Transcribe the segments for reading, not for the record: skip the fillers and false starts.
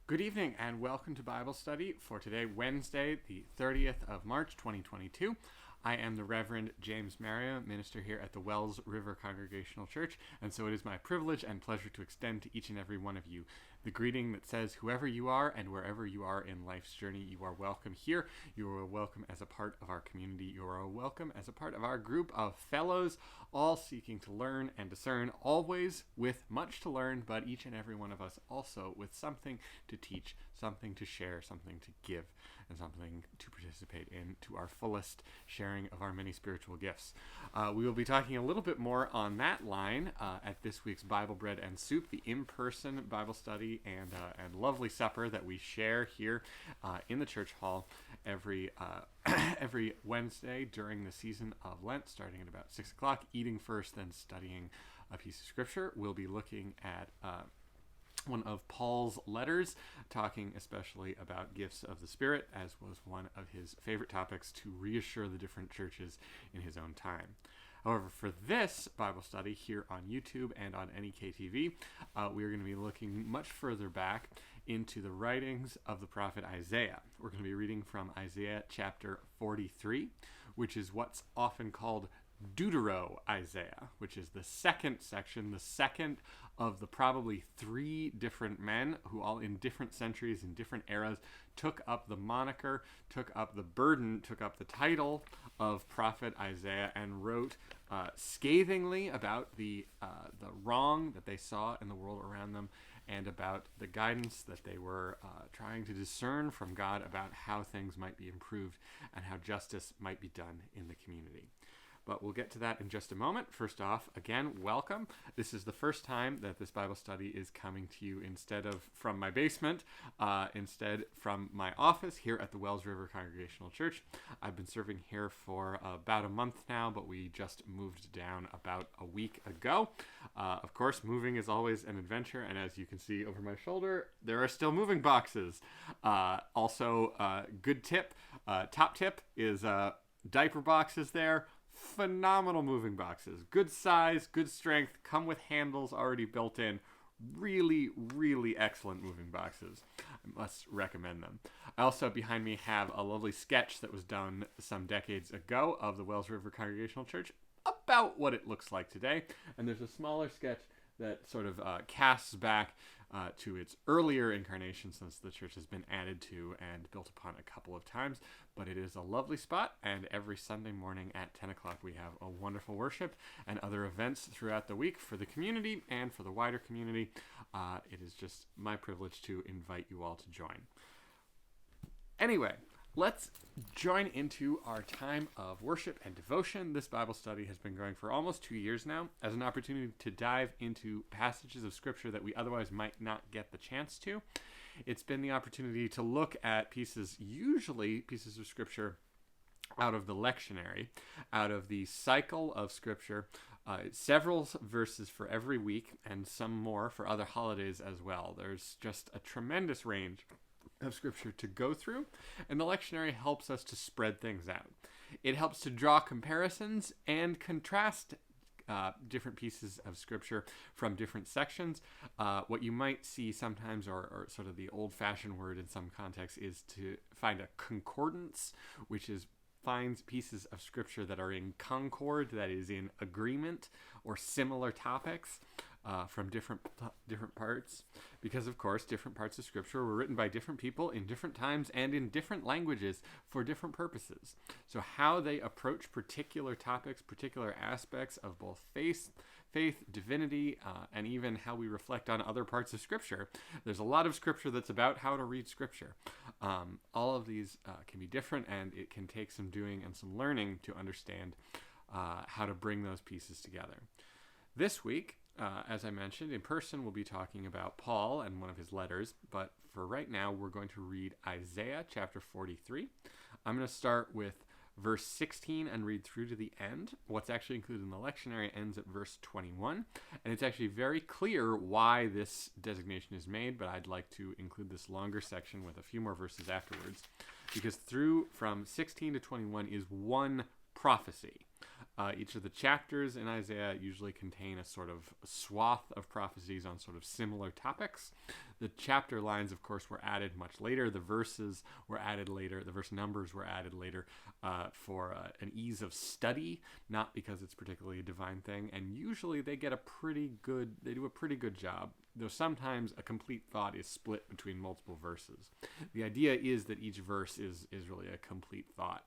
Good evening and welcome to Bible study for today, Wednesday, the 30th of March, 2022. I am the Reverend James Mario, minister here at the Wells River Congregational Church, and so it is my privilege and pleasure to extend to each and every one of you the greeting that says, whoever you are and wherever you are in life's journey, you are welcome here. You are welcome as a part of our community. You are welcome as a part of our group of fellows, all seeking to learn and discern, always with much to learn, but each and every one of us also with something to teach, something to share, something to give, and something to participate in to our fullest sharing of our many spiritual gifts. We will be talking a little bit more on that line at this week's Bible Bread and Soup, the in-person Bible study and lovely supper that we share here in the church hall every Wednesday during the season of Lent, starting at about 6 o'clock, eating first, then studying a piece of scripture. We'll be looking at one of Paul's letters, talking especially about gifts of the Spirit, as was one of his favorite topics to reassure the different churches in his own time. However, for this Bible study here on YouTube and on NEKTV, we are going to be looking much further back into the writings of the prophet Isaiah. We're going to be reading from Isaiah chapter 43, which is what's often called Deutero-Isaiah, which is the second section, the second of the probably three different men who all in different centuries, in different eras, took up the moniker, took up the burden, took up the title of prophet Isaiah and wrote scathingly about the wrong that they saw in the world around them and about the guidance that they were trying to discern from God about how things might be improved and how justice might be done in the community. But we'll get to that in just a moment. First off, again, welcome. This is the first time that this Bible study is coming to you instead of from my basement, instead from my office here at the Wells River Congregational Church. I've been serving here for about a month now, but we just moved down about a week ago. Of course, moving is always an adventure, and as you can see over my shoulder, there are still moving boxes. Also, good tip, top tip is diaper boxes there. Phenomenal moving boxes. Good size, good strength, come with handles already built in. Really, really excellent moving boxes. I must recommend them. I also, behind me, have a lovely sketch that was done some decades ago of the Wells River Congregational Church about what it looks like today. And there's a smaller sketch that sort of casts back to its earlier incarnation, since the church has been added to and built upon a couple of times. But it is a lovely spot, and every Sunday morning at 10 o'clock we have a wonderful worship and other events throughout the week for the community and for the wider community. It is just my privilege to invite you all to join. Anyway, let's join into our time of worship and devotion. This Bible study has been going for almost 2 years now as an opportunity to dive into passages of Scripture that we otherwise might not get the chance to. It's been the opportunity to look at usually pieces of Scripture out of the lectionary, out of the cycle of Scripture, several verses for every week and some more for other holidays as well. There's just a tremendous range of Scripture to go through, and the lectionary helps us to spread things out. It helps to draw comparisons and contrast different pieces of Scripture from different sections. What you might see sometimes, or sort of the old-fashioned word in some contexts, is to find a concordance, which finds pieces of Scripture that are in concord, that is in agreement, or similar topics from different parts, because of course different parts of Scripture were written by different people in different times and in different languages for different purposes. So how they approach particular topics, particular aspects of both faith, divinity, and even how we reflect on other parts of Scripture. There's a lot of Scripture that's about how to read Scripture. All of these can be different, and it can take some doing and some learning to understand how to bring those pieces together. This week, as I mentioned, in person we'll be talking about Paul and one of his letters, but for right now we're going to read Isaiah chapter 43. I'm going to start with verse 16 and read through to the end. What's actually included in the lectionary ends at verse 21, and it's actually very clear why this designation is made, but I'd like to include this longer section with a few more verses afterwards, because from 16 to 21 is one prophecy. Each of the chapters in Isaiah usually contain a sort of swath of prophecies on sort of similar topics. The chapter lines, of course, were added much later. The verses were added later. The verse numbers were added later for an ease of study, not because it's particularly a divine thing. And usually they do a pretty good job, though sometimes a complete thought is split between multiple verses. The idea is that each verse is really a complete thought.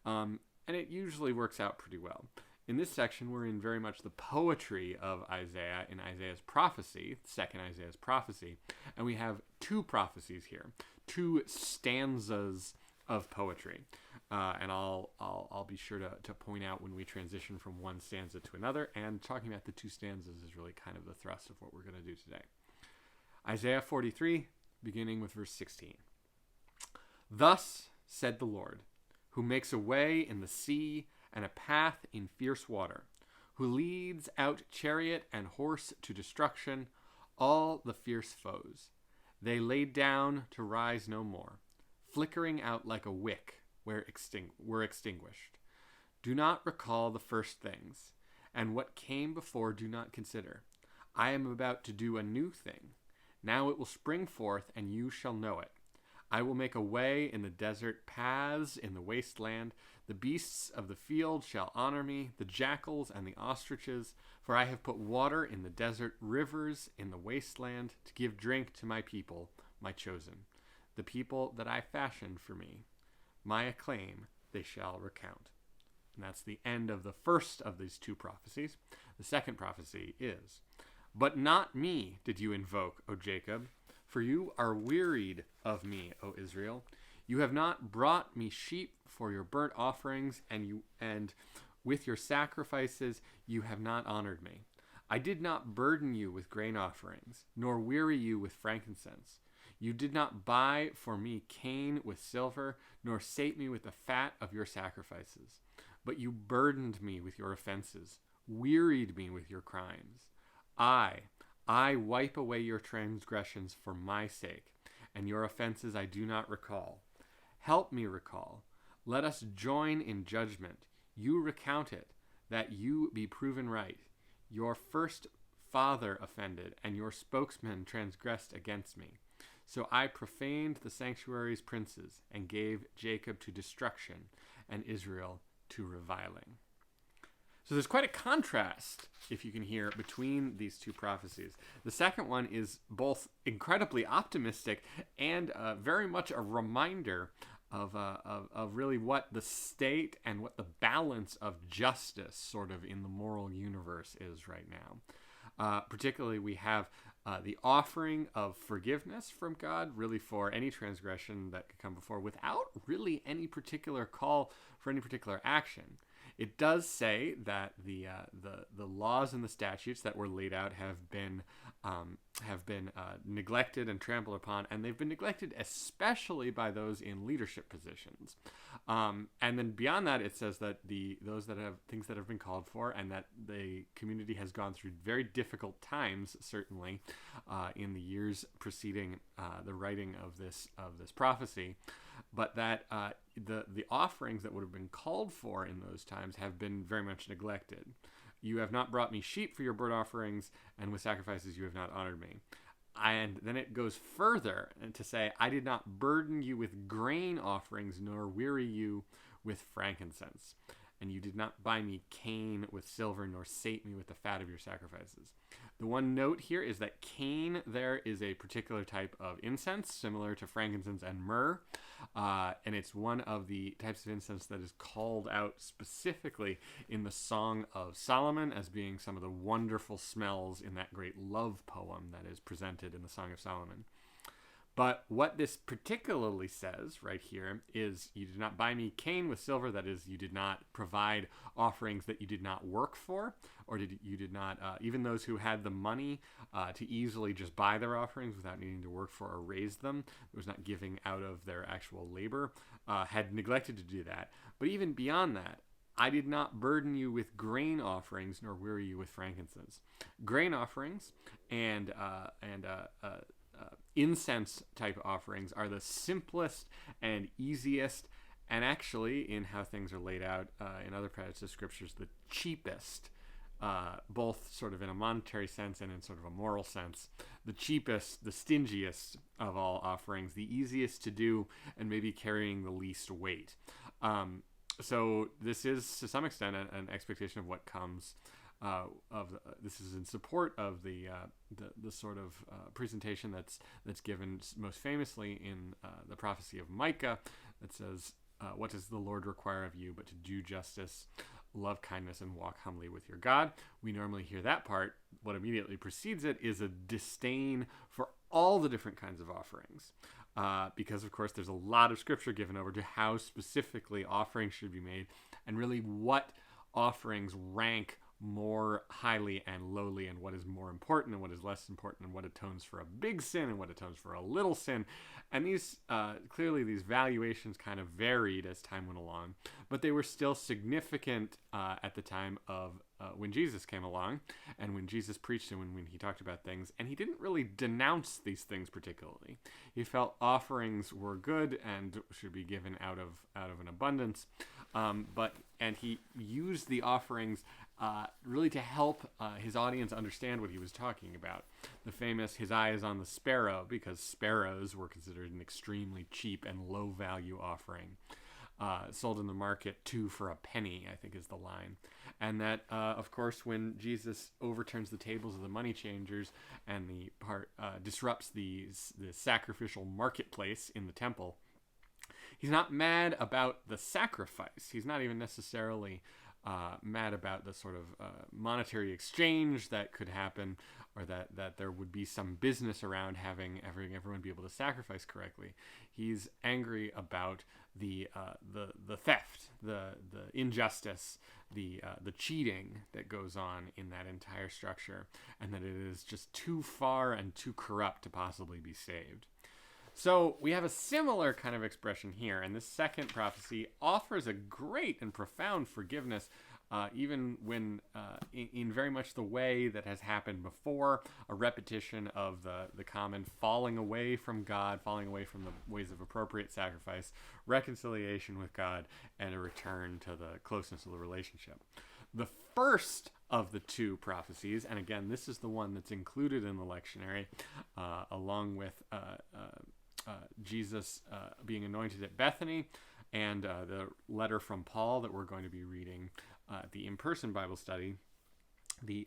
And it usually works out pretty well. In this section, we're in very much the poetry of Isaiah in Isaiah's prophecy, second Isaiah's prophecy, and we have two prophecies here, two stanzas of poetry. And I'll be sure to point out when we transition from one stanza to another, and talking about the two stanzas is really kind of the thrust of what we're going to do today. Isaiah 43, beginning with verse 16. Thus said the Lord, who makes a way in the sea and a path in fierce water, who leads out chariot and horse to destruction, all the fierce foes. They laid down to rise no more, flickering out like a wick were extinguished. Do not recall the first things, and what came before do not consider. I am about to do a new thing. Now it will spring forth, and you shall know it. I will make a way in the desert, paths in the wasteland. The beasts of the field shall honor me, the jackals and the ostriches, for I have put water in the desert, rivers in the wasteland, to give drink to my people, my chosen, the people that I fashioned for me. My acclaim they shall recount. And that's the end of the first of these two prophecies. The second prophecy is, but not me did you invoke, O Jacob, for you are wearied of me, O Israel. You have not brought me sheep for your burnt offerings, and with your sacrifices you have not honored me. I did not burden you with grain offerings, nor weary you with frankincense. You did not buy for me cane with silver, nor sate me with the fat of your sacrifices. But you burdened me with your offenses, wearied me with your crimes. I wipe away your transgressions for my sake, and your offenses I do not recall. Help me recall. Let us join in judgment. You recount it, that you be proven right. Your first father offended, and your spokesman transgressed against me. So I profaned the sanctuary's princes, and gave Jacob to destruction, and Israel to reviling. So there's quite a contrast, if you can hear, between these two prophecies. The second one is both incredibly optimistic and very much a reminder of really what the state and what the balance of justice sort of in the moral universe is right now. Particularly, we have the offering of forgiveness from God, really for any transgression that could come before, without really any particular call for any particular action. It does say that the laws and the statutes that were laid out have been neglected and trampled upon, and they've been neglected especially by those in leadership positions. And then beyond that, it says that those that have things that have been called for, and that the community has gone through very difficult times, certainly in the years preceding the writing of this prophecy. But that the offerings that would have been called for in those times have been very much neglected. You have not brought me sheep for your burnt offerings, and with sacrifices you have not honored me. And then it goes further to say, I did not burden you with grain offerings, nor weary you with frankincense. And you did not buy me cane with silver, nor sate me with the fat of your sacrifices. The one note here is that cane there is a particular type of incense, similar to frankincense and myrrh. And it's one of the types of incense that is called out specifically in the Song of Solomon as being some of the wonderful smells in that great love poem that is presented in the Song of Solomon. But what this particularly says right here is, you did not buy me cane with silver. That is, you did not provide offerings that you did not work for, or you did not, even those who had the money to easily just buy their offerings without needing to work for or raise them, it was not giving out of their actual labor, had neglected to do that. But even beyond that, I did not burden you with grain offerings, nor weary you with frankincense. Grain offerings and incense type offerings are the simplest and easiest And actually, in how things are laid out in other passages of scriptures, the cheapest, both sort of in a monetary sense and in sort of a moral sense, the cheapest, the stingiest of all offerings, the easiest to do, and maybe carrying the least weight. So this is, to some extent, an expectation of what comes. This is in support of the sort of presentation that's given most famously in the prophecy of Micah, that says, "What does the Lord require of you but to do justice, love kindness, and walk humbly with your God?" We normally hear that part. What immediately precedes it is a disdain for all the different kinds of offerings. Because, of course, there's a lot of scripture given over to how specifically offerings should be made, and really what offerings rank more highly and lowly, and what is more important and what is less important, and what atones for a big sin and what atones for a little sin. And these clearly these valuations kind of varied as time went along, but they were still significant at the time of when Jesus came along, and when Jesus preached and when he talked about things. And he didn't really denounce these things particularly. He felt offerings were good and should be given out of an abundance, and he used the offerings really to help his audience understand what he was talking about. The famous "his eye is on the sparrow," because sparrows were considered an extremely cheap and low value offering. Sold in the market 2 for a penny, I think is the line. And that, of course, when Jesus overturns the tables of the money changers and disrupts the sacrificial marketplace in the temple, he's not mad about the sacrifice. He's not even necessarily mad about the sort of monetary exchange that could happen, or that there would be some business around having everyone be able to sacrifice correctly. He's angry about the theft, the injustice, the cheating that goes on in that entire structure, and that it is just too far and too corrupt to possibly be saved. So we have a similar kind of expression here, and this second prophecy offers a great and profound forgiveness, even when in very much the way that has happened before, a repetition of the common falling away from God, falling away from the ways of appropriate sacrifice, reconciliation with God, and a return to the closeness of the relationship. The first of the 2 prophecies, and again, this is the one that's included in the lectionary, along with Jesus being anointed at Bethany, and the letter from Paul that we're going to be reading at the in-person Bible study. The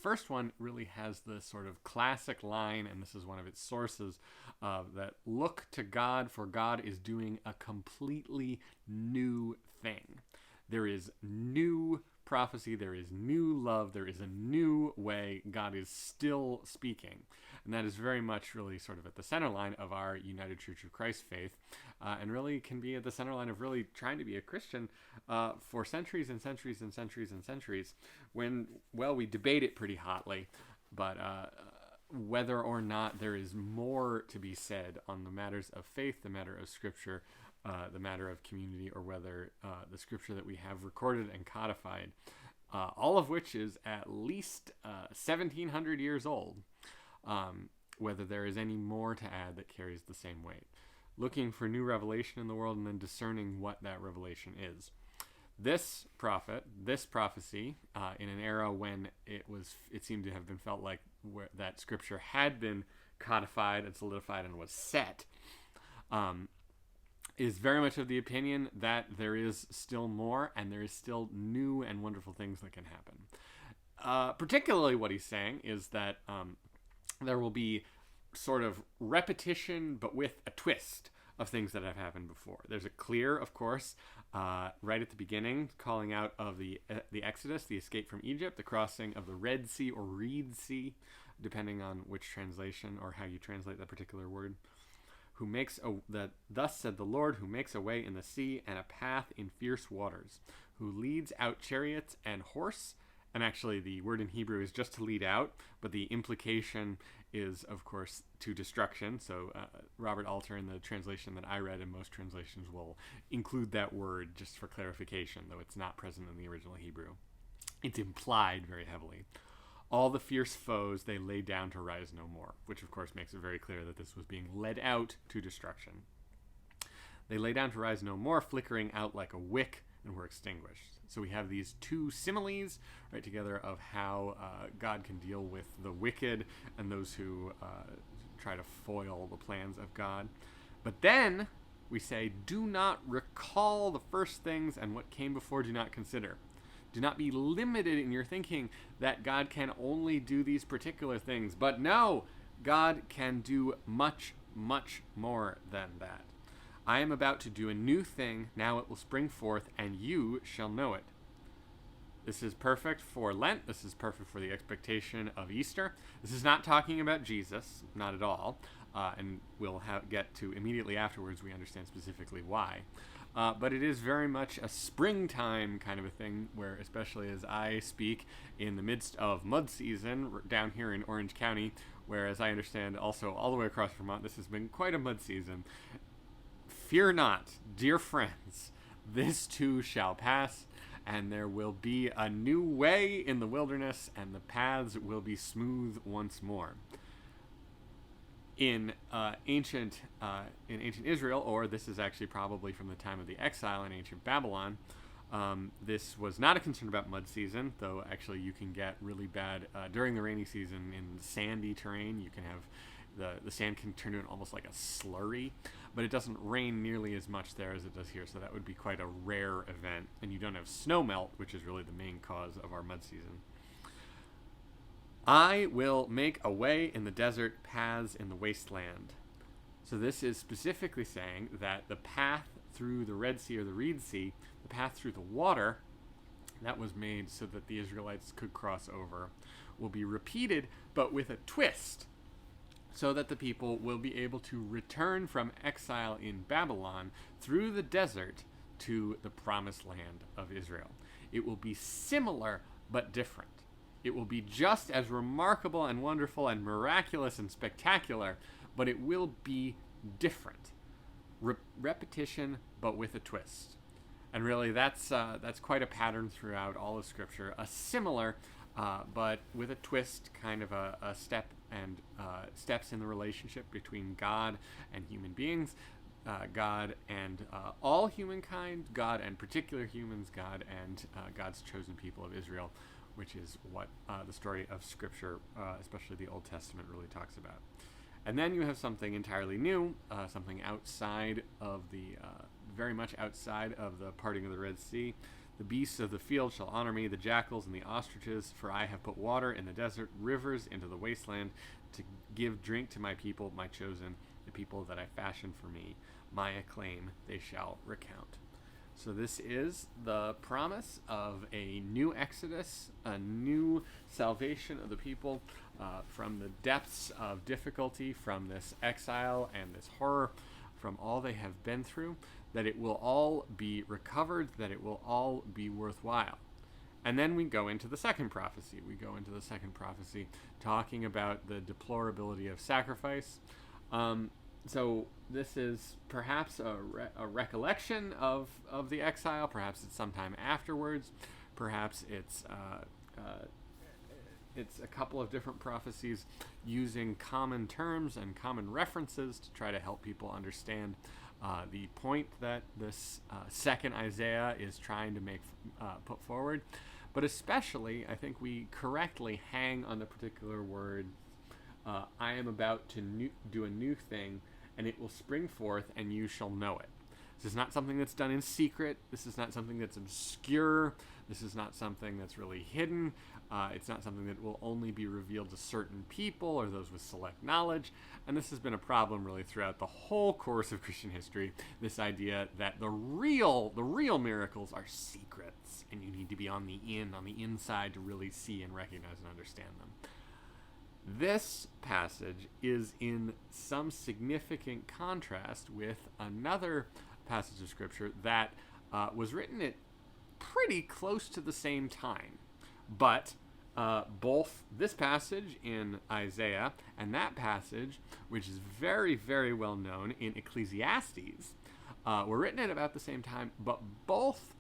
first one really has the sort of classic line, and this is one of its sources, that "look to God, for God is doing a completely new thing." There is new prophecy, there is new love, there is a new way. God is still speaking. And that is very much really sort of at the center line of our United Church of Christ faith, and really can be at the center line of really trying to be a Christian for centuries and centuries and centuries and centuries, when, well, we debate it pretty hotly, but whether or not there is more to be said on the matters of faith, the matter of Scripture, the matter of community, or whether the Scripture that we have recorded and codified, all of which is at least 1,700 years old, whether there is any more to add that carries the same weight. Looking for new revelation in the world and then discerning what that revelation is. This prophecy, in an era when it seemed to have been felt like that Scripture had been codified and solidified and was set, is very much of the opinion that there is still more, and there is still new and wonderful things that can happen. Particularly what he's saying is that there will be sort of repetition, but with a twist, of things that have happened before. There's a clear, of course, right at the beginning, calling out of the Exodus, the escape from Egypt, the crossing of the Red Sea or Reed Sea, depending on which translation or how you translate that particular word. Thus said the Lord, who makes a way in the sea and a path in fierce waters, who leads out chariots and horse. And actually, the word in Hebrew is just to lead out, but the implication is, of course, to destruction. So Robert Alter, in the translation that I read, and most translations will include that word just for clarification, though it's not present in the original Hebrew. It's implied very heavily. All the fierce foes they lay down to rise no more, which of course makes it very clear that this was being led out to destruction. They lay down to rise no more, flickering out like a wick, and were extinguished. So we have these two similes right together of how God can deal with the wicked and those who try to foil the plans of God. But then we say, do not recall the first things, and what came before do not consider. Do not be limited in your thinking that God can only do these particular things. But no, God can do much, much more than that. I am about to do a new thing. Now it will spring forth, and you shall know it. This is perfect for Lent. This is perfect for the expectation of Easter. This is not talking about Jesus, not at all. And we'll get to immediately afterwards, we understand specifically why. But it is very much a springtime kind of a thing, where especially as I speak in the midst of mud season down here in Orange County, where, as I understand, also all the way across Vermont, this has been quite a mud season. Fear not, dear friends, this too shall pass, and there will be a new way in the wilderness, and the paths will be smooth once more. In ancient Israel, or this is actually probably from the time of the exile in ancient Babylon, this was not a concern about mud season, though actually you can get really bad during the rainy season in sandy terrain. You can have the sand can turn into almost like a slurry, but it doesn't rain nearly as much there as it does here, so that would be quite a rare event. And you don't have snow melt, which is really the main cause of our mud season. I will make a way in the desert, paths in the wasteland. So this is specifically saying that the path through the Red Sea or the Reed Sea, the path through the water that was made so that the Israelites could cross over, will be repeated, but with a twist, so that the people will be able to return from exile in Babylon through the desert to the promised land of Israel. It will be similar but different. It will be just as remarkable and wonderful and miraculous and spectacular, but it will be different. Repetition, but with a twist. And really, that's quite a pattern throughout all of Scripture. A similar, but with a twist, kind of a step and steps in the relationship between God and human beings, God and all humankind, God and particular humans, God and God's chosen people of Israel, which is what the story of Scripture, especially the Old Testament, really talks about. And then you have something entirely new, something outside of the, very much outside of the parting of the Red Sea. The beasts of the field shall honor me, the jackals and the ostriches, for I have put water in the desert, rivers into the wasteland, to give drink to my people, my chosen, the people that I fashioned for me. My acclaim they shall recount. So this is the promise of a new exodus, a new salvation of the people from the depths of difficulty, from this exile and this horror, from all they have been through, that it will all be recovered, that it will all be worthwhile. And then we go into the second prophecy. We go into the second prophecy talking about the deplorability of sacrifice. So this is perhaps a recollection of the exile. Perhaps it's sometime afterwards. Perhaps it's a couple of different prophecies using common terms and common references to try to help people understand the point that this second Isaiah is trying to put forward. But especially, I think we correctly hang on the particular word, I am about to do a new thing, and it will spring forth, and you shall know it. This is not something that's done in secret. This is not something that's obscure. This is not something that's really hidden. It's not something that will only be revealed to certain people or those with select knowledge. And this has been a problem really throughout the whole course of Christian history, this idea that the real miracles are secrets, and you need to be on the inside to really see and recognize and understand them. This passage is in some significant contrast with another passage of Scripture that was written at pretty close to the same time. But both this passage in Isaiah and that passage, which is very, very well known in Ecclesiastes, were written at about the same time, but both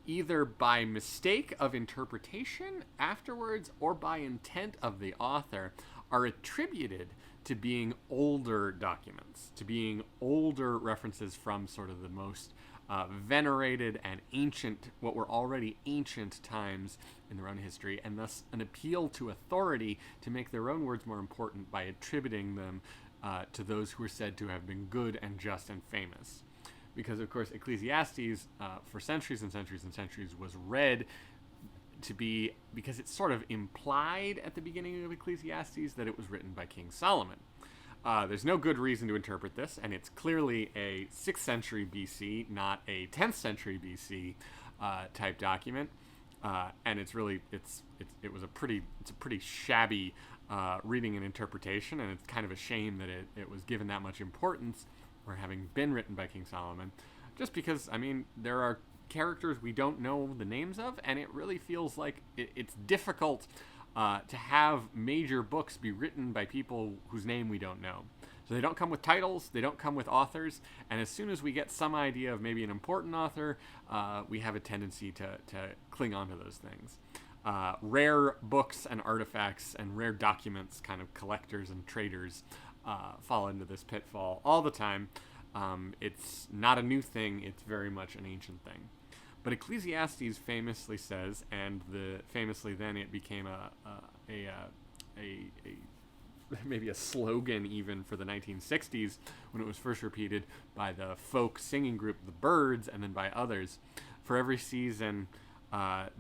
either by mistake of interpretation afterwards or by intent of the author are attributed to being older documents, to being older references from sort of the most venerated and ancient, what were already ancient times in their own history, and thus an appeal to authority to make their own words more important by attributing them to those who are said to have been good and just and famous. Because, of course, Ecclesiastes, for centuries and centuries and centuries, was read to be, because it's sort of implied at the beginning of Ecclesiastes that it was written by King Solomon. There's no good reason to interpret this, and it's clearly a 6th century BC, not a 10th century BC type document. And it's really it's a pretty shabby reading and interpretation, and it's kind of a shame that it was given that much importance for having been written by King Solomon, just because, I mean, there are characters we don't know the names of, and it really feels like it's difficult to have major books be written by people whose name we don't know. So they don't come with titles, they don't come with authors, and as soon as we get some idea of maybe an important author, we have a tendency to cling on to those things. Rare books and artifacts and rare documents, kind of collectors and traders, fall into this pitfall all the time. It's not a new thing, it's very much an ancient thing. But Ecclesiastes famously says, and famously then it became maybe a slogan even for the 1960s when it was first repeated by the folk singing group The Byrds, and then by others. For every season, for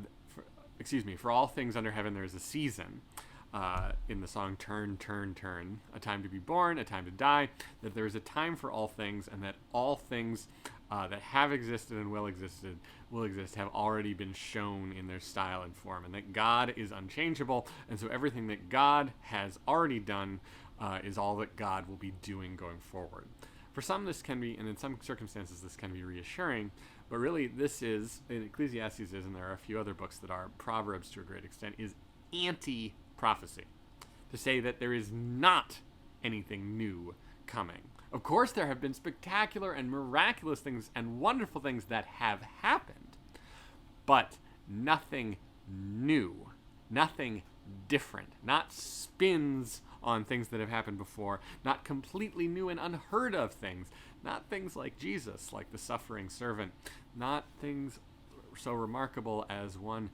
all things under heaven there is a season. In the song Turn, Turn, Turn, a time to be born, a time to die, that there is a time for all things, and that all things that have existed and will exist have already been shown in their style and form, and that God is unchangeable, and so everything that God has already done is all that God will be doing going forward. For some this can be, and in some circumstances this can be reassuring, but really this is, Ecclesiastes is, and there are a few other books that are, Proverbs to a great extent, is anti-prophecy, to say that there is not anything new coming. Of course, there have been spectacular and miraculous things and wonderful things that have happened, but nothing new, nothing different, not spins on things that have happened before, not completely new and unheard of things, not things like Jesus, like the suffering servant, not things so remarkable as one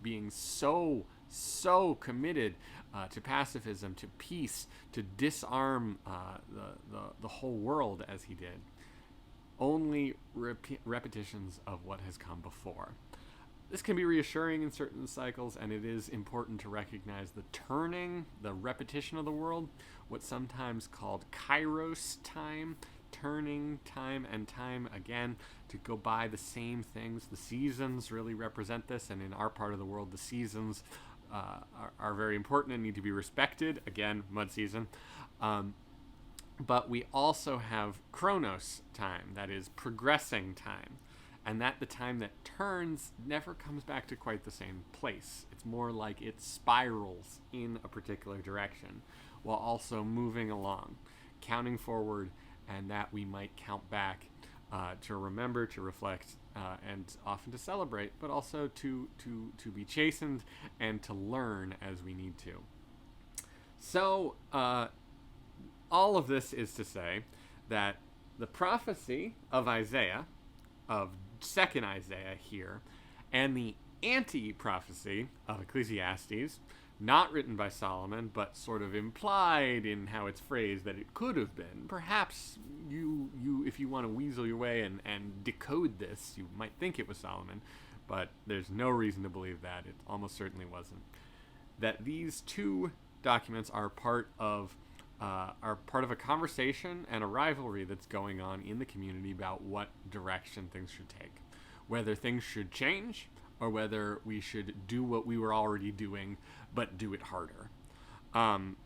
being so committed to pacifism, to peace, to disarm the whole world as he did. Only repetitions of what has come before. This can be reassuring in certain cycles, and it is important to recognize the turning, the repetition of the world, what's sometimes called kairos time, turning time and time again to go by the same things. The seasons really represent this, and in our part of the world, the seasons are very important and need to be respected. Again, mud season. But we also have chronos time, that is progressing time, and that the time that turns never comes back to quite the same place. It's more like it spirals in a particular direction while also moving along, counting forward, and that we might count back to remember, to reflect, and often to celebrate, but also to be chastened and to learn as we need to. So, all of this is to say that the prophecy of Isaiah, of 2nd Isaiah here, and the anti-prophecy of Ecclesiastes, not written by Solomon, but sort of implied in how it's phrased that it could have been. Perhaps you if you want to weasel your way and decode this, you might think it was Solomon, but there's no reason to believe that. It almost certainly wasn't. That these two documents are part of a conversation and a rivalry that's going on in the community about what direction things should take. Whether things should change, or whether we should do what we were already doing, but do it harder. And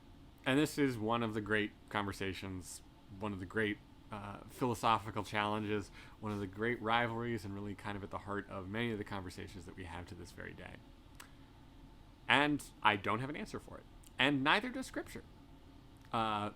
this is one of the great conversations, one of the great philosophical challenges, one of the great rivalries, and really kind of at the heart of many of the conversations that we have to this very day. And I don't have an answer for it. And neither does Scripture.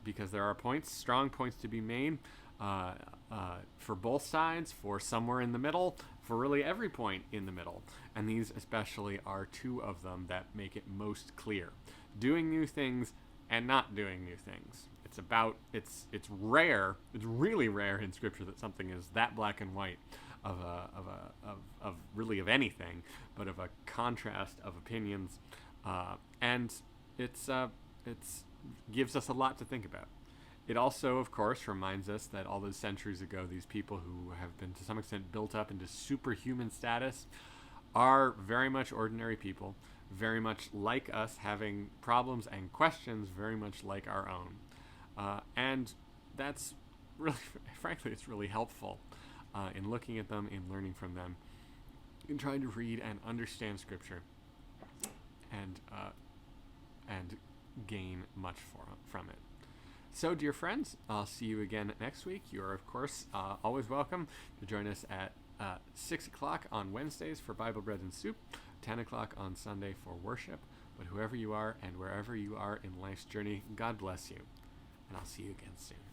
Because there are strong points to be made for both sides, for somewhere in the middle, for really every point in the middle. And these especially are two of them that make it most clear. doing new things and not doing new things. It's about it's rare. It's really rare in Scripture that something is that black and white of really of anything, but of a contrast of opinions, and it's gives us a lot to think about. It also, of course, reminds us that all those centuries ago, these people who have been to some extent built up into superhuman status are very much ordinary people, very much like us, having problems and questions very much like our own. And that's really, frankly, it's really helpful in looking at them, in learning from them, in trying to read and understand Scripture, and gain much from it. So, dear friends, I'll see you again next week. You are, of course, always welcome to join us at 6 o'clock on Wednesdays for Bible Bread and Soup, 10 o'clock on Sunday for worship. But whoever you are and wherever you are in life's journey, God bless you. And I'll see you again soon.